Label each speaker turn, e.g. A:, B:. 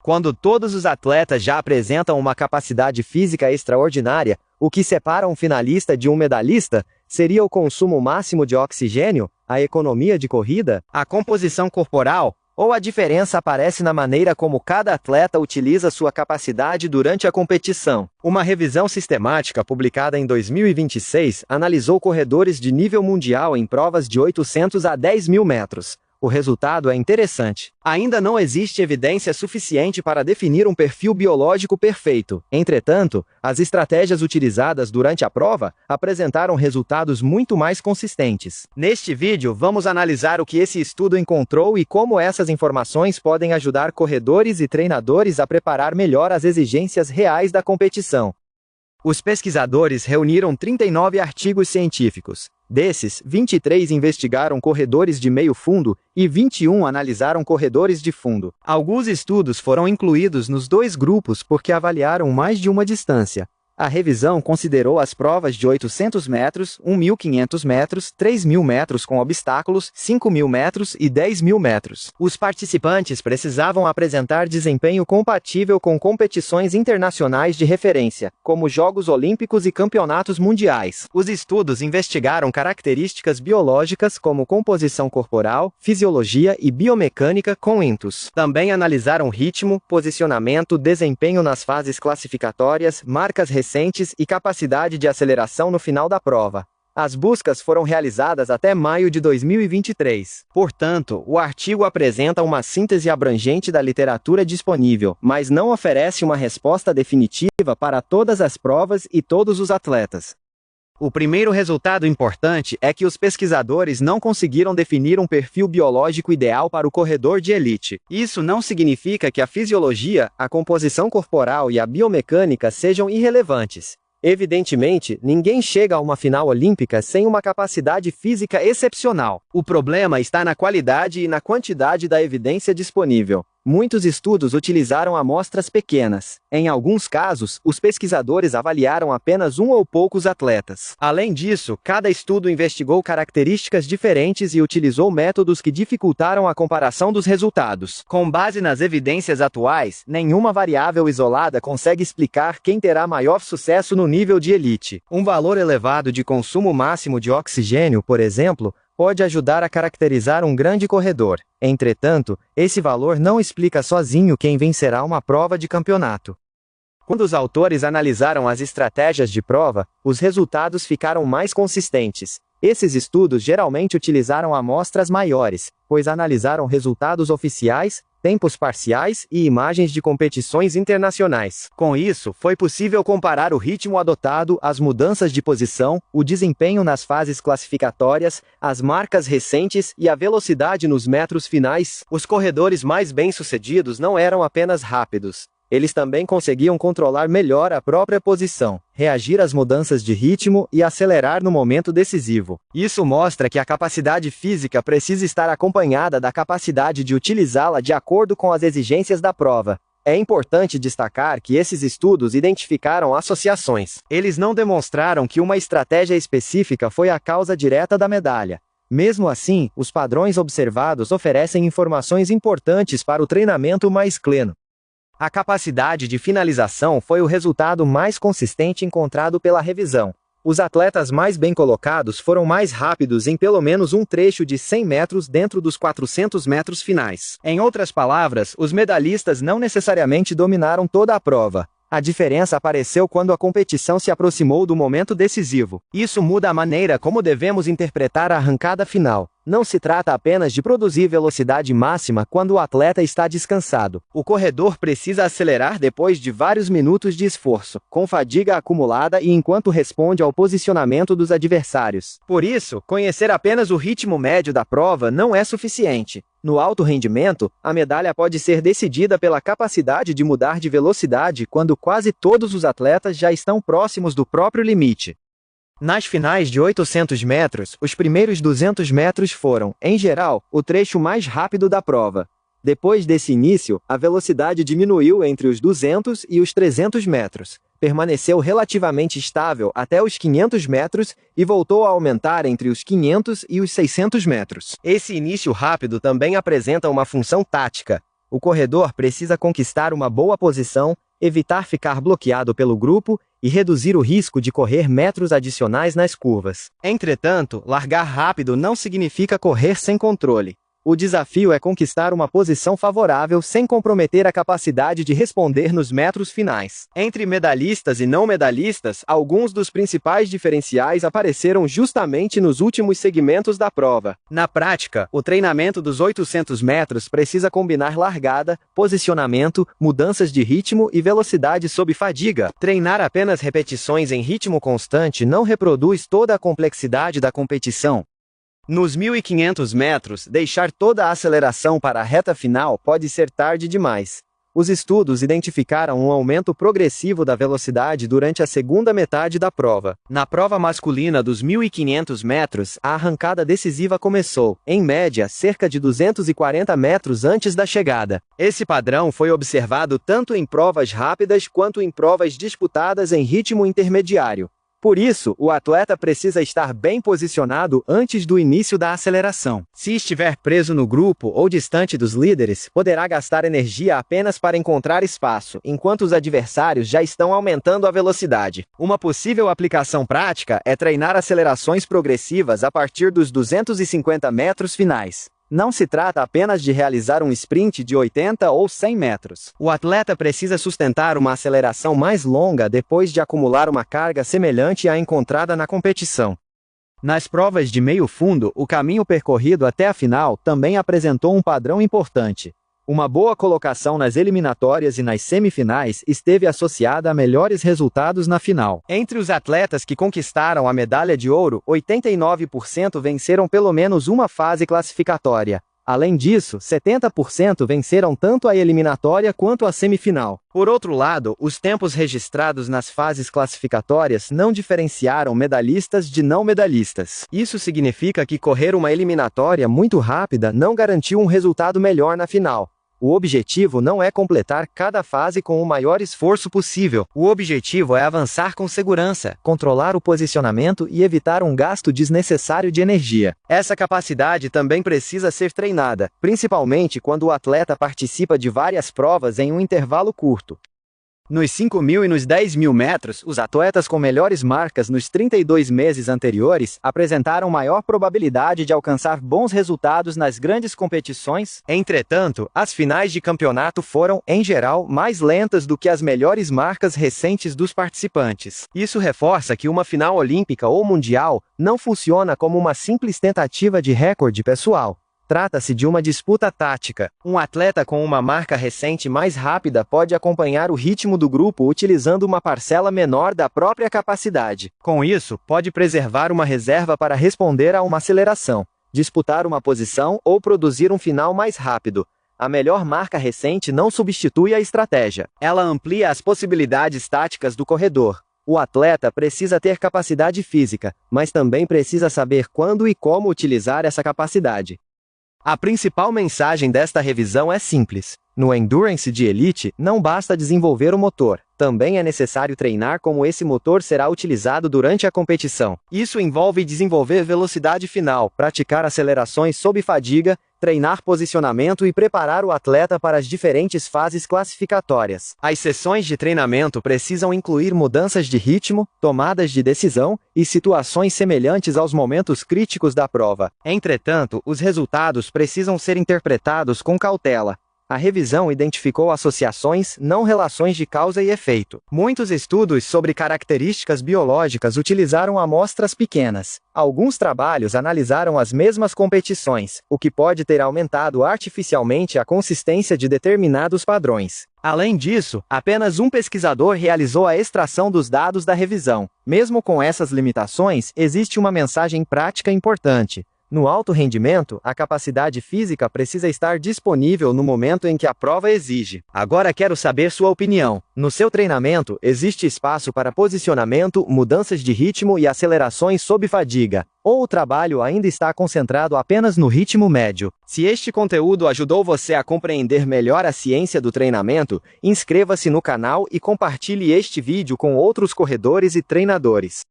A: Quando todos os atletas já apresentam uma capacidade física extraordinária, o que separa um finalista de um medalhista seria o consumo máximo de oxigênio, a economia de corrida, a composição corporal, ou a diferença aparece na maneira como cada atleta utiliza sua capacidade durante a competição. Uma revisão sistemática publicada em 2026 analisou corredores de nível mundial em provas de 800 a 10 mil metros. O resultado é interessante. Ainda não existe evidência suficiente para definir um perfil biológico perfeito. Entretanto, as estratégias utilizadas durante a prova apresentaram resultados muito mais consistentes. Neste vídeo, vamos analisar o que esse estudo encontrou e como essas informações podem ajudar corredores e treinadores a preparar melhor as exigências reais da competição. Os pesquisadores reuniram 39 artigos científicos. Desses, 23 investigaram corredores de meio fundo e 21 analisaram corredores de fundo. Alguns estudos foram incluídos nos dois grupos porque avaliaram mais de uma distância. A revisão considerou as provas de 800 metros, 1.500 metros, 3.000 metros com obstáculos, 5.000 metros e 10.000 metros. Os participantes precisavam apresentar desempenho compatível com competições internacionais de referência, como Jogos Olímpicos e Campeonatos Mundiais. Os estudos investigaram características biológicas como composição corporal, fisiologia e biomecânica com intus. Também analisaram ritmo, posicionamento, desempenho nas fases classificatórias, marcas recentes e capacidade de aceleração no final da prova. As buscas foram realizadas até maio de 2023. Portanto, o artigo apresenta uma síntese abrangente da literatura disponível, mas não oferece uma resposta definitiva para todas as provas e todos os atletas. O primeiro resultado importante é que os pesquisadores não conseguiram definir um perfil biológico ideal para o corredor de elite. Isso não significa que a fisiologia, a composição corporal e a biomecânica sejam irrelevantes. Evidentemente, ninguém chega a uma final olímpica sem uma capacidade física excepcional. O problema está na qualidade e na quantidade da evidência disponível. Muitos estudos utilizaram amostras pequenas. Em alguns casos, os pesquisadores avaliaram apenas um ou poucos atletas. Além disso, cada estudo investigou características diferentes e utilizou métodos que dificultaram a comparação dos resultados. Com base nas evidências atuais, nenhuma variável isolada consegue explicar quem terá maior sucesso no nível de elite. Um valor elevado de consumo máximo de oxigênio, por exemplo, pode ajudar a caracterizar um grande corredor. Entretanto, esse valor não explica sozinho quem vencerá uma prova de campeonato. Quando os autores analisaram as estratégias de prova, os resultados ficaram mais consistentes. Esses estudos geralmente utilizaram amostras maiores, pois analisaram resultados oficiais, tempos parciais e imagens de competições internacionais. Com isso, foi possível comparar o ritmo adotado, as mudanças de posição, o desempenho nas fases classificatórias, as marcas recentes e a velocidade nos metros finais. Os corredores mais bem-sucedidos não eram apenas rápidos. Eles também conseguiam controlar melhor a própria posição, reagir às mudanças de ritmo e acelerar no momento decisivo. Isso mostra que a capacidade física precisa estar acompanhada da capacidade de utilizá-la de acordo com as exigências da prova. É importante destacar que esses estudos identificaram associações. Eles não demonstraram que uma estratégia específica foi a causa direta da medalha. Mesmo assim, os padrões observados oferecem informações importantes para o treinamento mais pleno. A capacidade de finalização foi o resultado mais consistente encontrado pela revisão. Os atletas mais bem colocados foram mais rápidos em pelo menos um trecho de 100 metros dentro dos 400 metros finais. Em outras palavras, os medalhistas não necessariamente dominaram toda a prova. A diferença apareceu quando a competição se aproximou do momento decisivo. Isso muda a maneira como devemos interpretar a arrancada final. Não se trata apenas de produzir velocidade máxima quando o atleta está descansado. O corredor precisa acelerar depois de vários minutos de esforço, com fadiga acumulada e enquanto responde ao posicionamento dos adversários. Por isso, conhecer apenas o ritmo médio da prova não é suficiente. No alto rendimento, a medalha pode ser decidida pela capacidade de mudar de velocidade quando quase todos os atletas já estão próximos do próprio limite. Nas finais de 800 metros, os primeiros 200 metros foram, em geral, o trecho mais rápido da prova. Depois desse início, a velocidade diminuiu entre os 200 e os 300 metros, permaneceu relativamente estável até os 500 metros e voltou a aumentar entre os 500 e os 600 metros. Esse início rápido também apresenta uma função tática. O corredor precisa conquistar uma boa posição, evitar ficar bloqueado pelo grupo e reduzir o risco de correr metros adicionais nas curvas. Entretanto, largar rápido não significa correr sem controle. O desafio é conquistar uma posição favorável sem comprometer a capacidade de responder nos metros finais. Entre medalhistas e não medalhistas, alguns dos principais diferenciais apareceram justamente nos últimos segmentos da prova. Na prática, o treinamento dos 800 metros precisa combinar largada, posicionamento, mudanças de ritmo e velocidade sob fadiga. Treinar apenas repetições em ritmo constante não reproduz toda a complexidade da competição. Nos 1.500 metros, deixar toda a aceleração para a reta final pode ser tarde demais. Os estudos identificaram um aumento progressivo da velocidade durante a segunda metade da prova. Na prova masculina dos 1.500 metros, a arrancada decisiva começou, em média, cerca de 240 metros antes da chegada. Esse padrão foi observado tanto em provas rápidas quanto em provas disputadas em ritmo intermediário. Por isso, o atleta precisa estar bem posicionado antes do início da aceleração. Se estiver preso no grupo ou distante dos líderes, poderá gastar energia apenas para encontrar espaço, enquanto os adversários já estão aumentando a velocidade. Uma possível aplicação prática é treinar acelerações progressivas a partir dos 250 metros finais. Não se trata apenas de realizar um sprint de 80 ou 100 metros. O atleta precisa sustentar uma aceleração mais longa depois de acumular uma carga semelhante à encontrada na competição. Nas provas de meio fundo, o caminho percorrido até a final também apresentou um padrão importante. Uma boa colocação nas eliminatórias e nas semifinais esteve associada a melhores resultados na final. Entre os atletas que conquistaram a medalha de ouro, 89% venceram pelo menos uma fase classificatória. Além disso, 70% venceram tanto a eliminatória quanto a semifinal. Por outro lado, os tempos registrados nas fases classificatórias não diferenciaram medalhistas de não medalhistas. Isso significa que correr uma eliminatória muito rápida não garantiu um resultado melhor na final. O objetivo não é completar cada fase com o maior esforço possível. O objetivo é avançar com segurança, controlar o posicionamento e evitar um gasto desnecessário de energia. Essa capacidade também precisa ser treinada, principalmente quando o atleta participa de várias provas em um intervalo curto. Nos 5.000 e nos 10.000 metros, os atletas com melhores marcas nos 32 meses anteriores apresentaram maior probabilidade de alcançar bons resultados nas grandes competições. Entretanto, as finais de campeonato foram, em geral, mais lentas do que as melhores marcas recentes dos participantes. Isso reforça que uma final olímpica ou mundial não funciona como uma simples tentativa de recorde pessoal. Trata-se de uma disputa tática. Um atleta com uma marca recente mais rápida pode acompanhar o ritmo do grupo utilizando uma parcela menor da própria capacidade. Com isso, pode preservar uma reserva para responder a uma aceleração, disputar uma posição ou produzir um final mais rápido. A melhor marca recente não substitui a estratégia. Ela amplia as possibilidades táticas do corredor. O atleta precisa ter capacidade física, mas também precisa saber quando e como utilizar essa capacidade. A principal mensagem desta revisão é simples. No Endurance de Elite, não basta desenvolver o motor. Também é necessário treinar como esse motor será utilizado durante a competição. Isso envolve desenvolver velocidade final, praticar acelerações sob fadiga, treinar posicionamento e preparar o atleta para as diferentes fases classificatórias. As sessões de treinamento precisam incluir mudanças de ritmo, tomadas de decisão e situações semelhantes aos momentos críticos da prova. Entretanto, os resultados precisam ser interpretados com cautela. A revisão identificou associações, não relações de causa e efeito. Muitos estudos sobre características biológicas utilizaram amostras pequenas. Alguns trabalhos analisaram as mesmas competições, o que pode ter aumentado artificialmente a consistência de determinados padrões. Além disso, apenas um pesquisador realizou a extração dos dados da revisão. Mesmo com essas limitações, existe uma mensagem prática importante. No alto rendimento, a capacidade física precisa estar disponível no momento em que a prova exige. Agora quero saber sua opinião. No seu treinamento, existe espaço para posicionamento, mudanças de ritmo e acelerações sob fadiga? Ou o trabalho ainda está concentrado apenas no ritmo médio? Se este conteúdo ajudou você a compreender melhor a ciência do treinamento, inscreva-se no canal e compartilhe este vídeo com outros corredores e treinadores.